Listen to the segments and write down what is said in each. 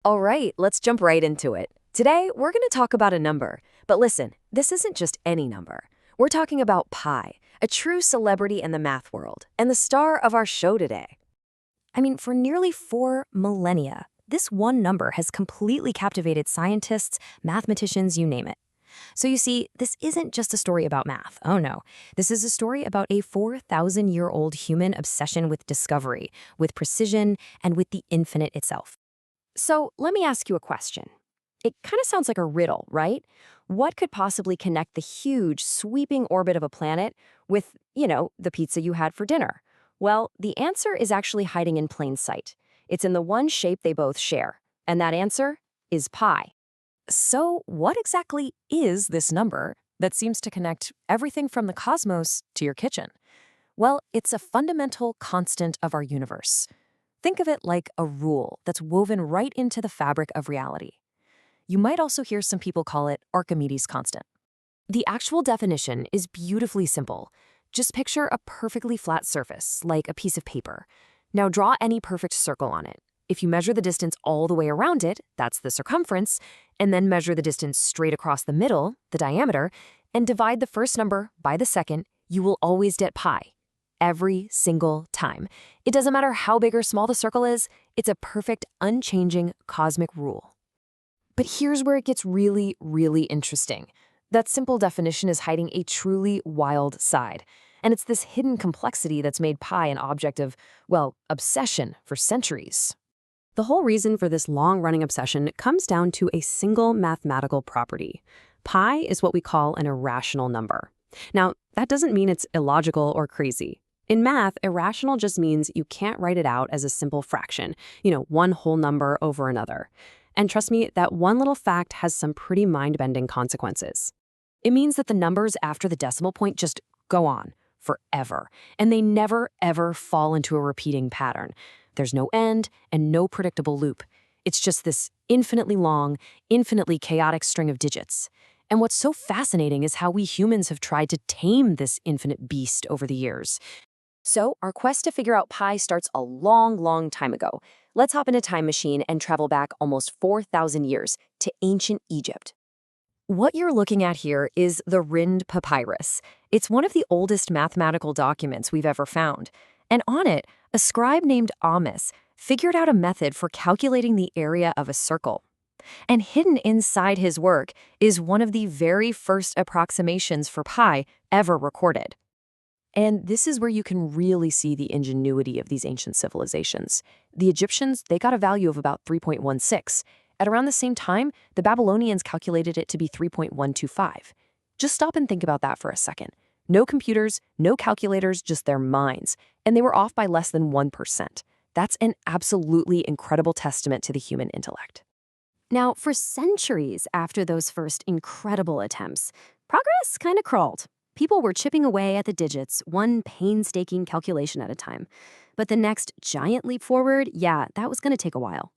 All right, let's jump right into it. Today, we're going to talk about a number. But listen, this isn't just any number. We're talking about pi, a true celebrity in the math world, and the star of our show today. I mean, for nearly 4 millennia, this one number has completely captivated scientists, mathematicians, you name it. So you see, this isn't just a story about math. Oh no. This is a story about a 4,000-year-old human obsession with discovery, with precision, and with the infinite itself. So let me ask you a question. It kind of sounds like a riddle, right? What could possibly connect the huge, sweeping orbit of a planet with, the pizza you had for dinner? Well, the answer is actually hiding in plain sight. It's in the one shape they both share, and that answer is pi. So, what exactly is this number that seems to connect everything from the cosmos to your kitchen? Well, it's a fundamental constant of our universe. Think of it like a rule that's woven right into the fabric of reality. You might also hear some people call it Archimedes' constant. The actual definition is beautifully simple. Just picture a perfectly flat surface, like a piece of paper. Now draw any perfect circle on it. If you measure the distance all the way around it, that's the circumference, and then measure the distance straight across the middle, the diameter, and divide the first number by the second, you will always get pi. Every single time. It doesn't matter how big or small the circle is, it's a perfect, unchanging cosmic rule. But here's where it gets really, really interesting. That simple definition is hiding a truly wild side. And it's this hidden complexity that's made pi an object of, well, obsession for centuries. The whole reason for this long-running obsession comes down to a single mathematical property. Pi is what we call an irrational number. Now, that doesn't mean it's illogical or crazy. In math, irrational just means you can't write it out as a simple fraction, one whole number over another. And trust me, that one little fact has some pretty mind-bending consequences. It means that the numbers after the decimal point just go on forever, and they never, ever fall into a repeating pattern. There's no end and no predictable loop. It's just this infinitely long, infinitely chaotic string of digits. And what's so fascinating is how we humans have tried to tame this infinite beast over the years. So our quest to figure out pi starts a long, long time ago. Let's hop in a time machine and travel back almost 4,000 years to ancient Egypt. What you're looking at here is the Rhind Papyrus. It's one of the oldest mathematical documents we've ever found. And on it, a scribe named Ahmes figured out a method for calculating the area of a circle. And hidden inside his work is one of the very first approximations for pi ever recorded. And this is where you can really see the ingenuity of these ancient civilizations. The Egyptians, they got a value of about 3.16. At around the same time, the Babylonians calculated it to be 3.125. Just stop and think about that for a second. No computers, no calculators, just their minds. And they were off by less than 1%. That's an absolutely incredible testament to the human intellect. Now, for centuries after those first incredible attempts, progress kind of crawled. People were chipping away at the digits, one painstaking calculation at a time. But the next giant leap forward, that was going to take a while.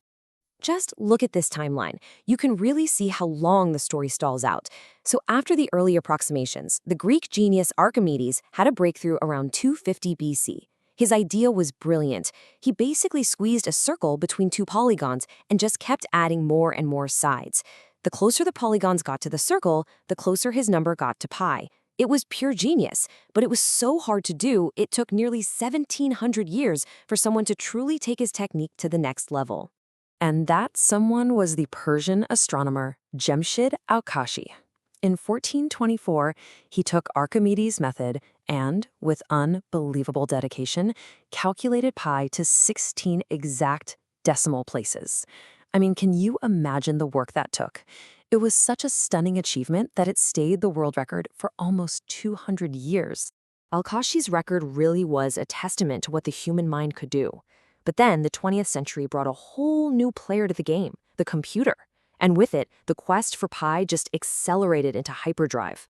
Just look at this timeline. You can really see how long the story stalls out. So after the early approximations, the Greek genius Archimedes had a breakthrough around 250 BC. His idea was brilliant. He basically squeezed a circle between two polygons and just kept adding more and more sides. The closer the polygons got to the circle, the closer his number got to pi. It was pure genius, but it was so hard to do, it took nearly 1,700 years for someone to truly take his technique to the next level. And that someone was the Persian astronomer Jemshid Al-Kashi. In 1424, he took Archimedes' method and, with unbelievable dedication, calculated pi to 16 exact decimal places. I mean, can you imagine the work that took? It was such a stunning achievement that it stayed the world record for almost 200 years. Al-Kashi's record really was a testament to what the human mind could do. But then the 20th century brought a whole new player to the game, the computer. And with it, the quest for pi just accelerated into hyperdrive.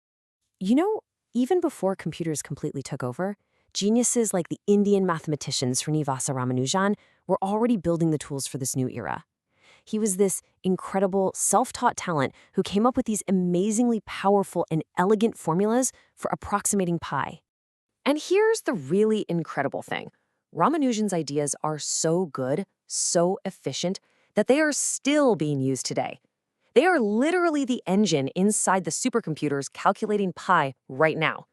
Even before computers completely took over, geniuses like the Indian mathematicians Srinivasa Ramanujan were already building the tools for this new era. He was this incredible, self-taught talent who came up with these amazingly powerful and elegant formulas for approximating pi. And here's the really incredible thing. Ramanujan's ideas are so good, so efficient, that they are still being used today. They are literally the engine inside the supercomputers calculating pi right now.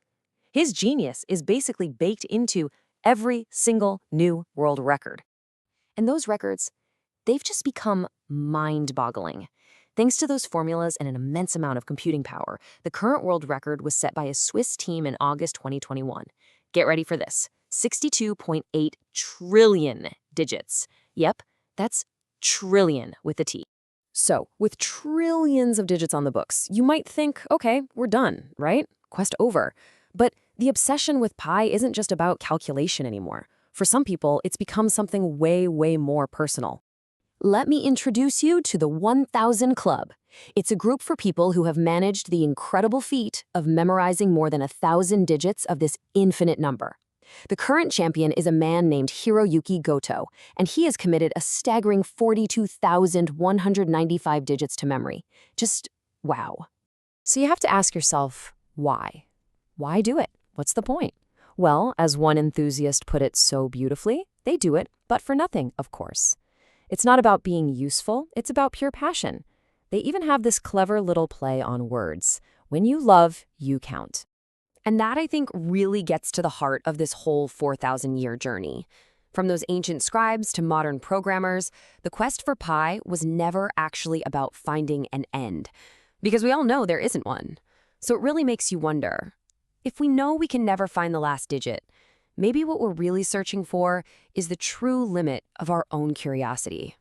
His genius is basically baked into every single new world record. And those records, they've just become mind-boggling. Thanks to those formulas and an immense amount of computing power, the current world record was set by a Swiss team in August 2021. Get ready for this. 62.8 trillion digits. Yep, that's trillion with a T. So, with trillions of digits on the books, you might think, okay, we're done, right? Quest over. But the obsession with pi isn't just about calculation anymore. For some people, it's become something way, way more personal. Let me introduce you to the 1000 Club. It's a group for people who have managed the incredible feat of memorizing more than 1,000 digits of this infinite number. The current champion is a man named Hiroyuki Goto, and he has committed a staggering 42,195 digits to memory. Just wow. So you have to ask yourself, why? Why do it? What's the point? Well, as one enthusiast put it so beautifully, they do it, but for nothing, of course. It's not about being useful, it's about pure passion. They even have this clever little play on words. When you love, you count. And that, I think, really gets to the heart of this whole 4,000-year journey. From those ancient scribes to modern programmers, the quest for pi was never actually about finding an end, because we all know there isn't one. So it really makes you wonder, if we know we can never find the last digit, maybe what we're really searching for is the true limit of our own curiosity.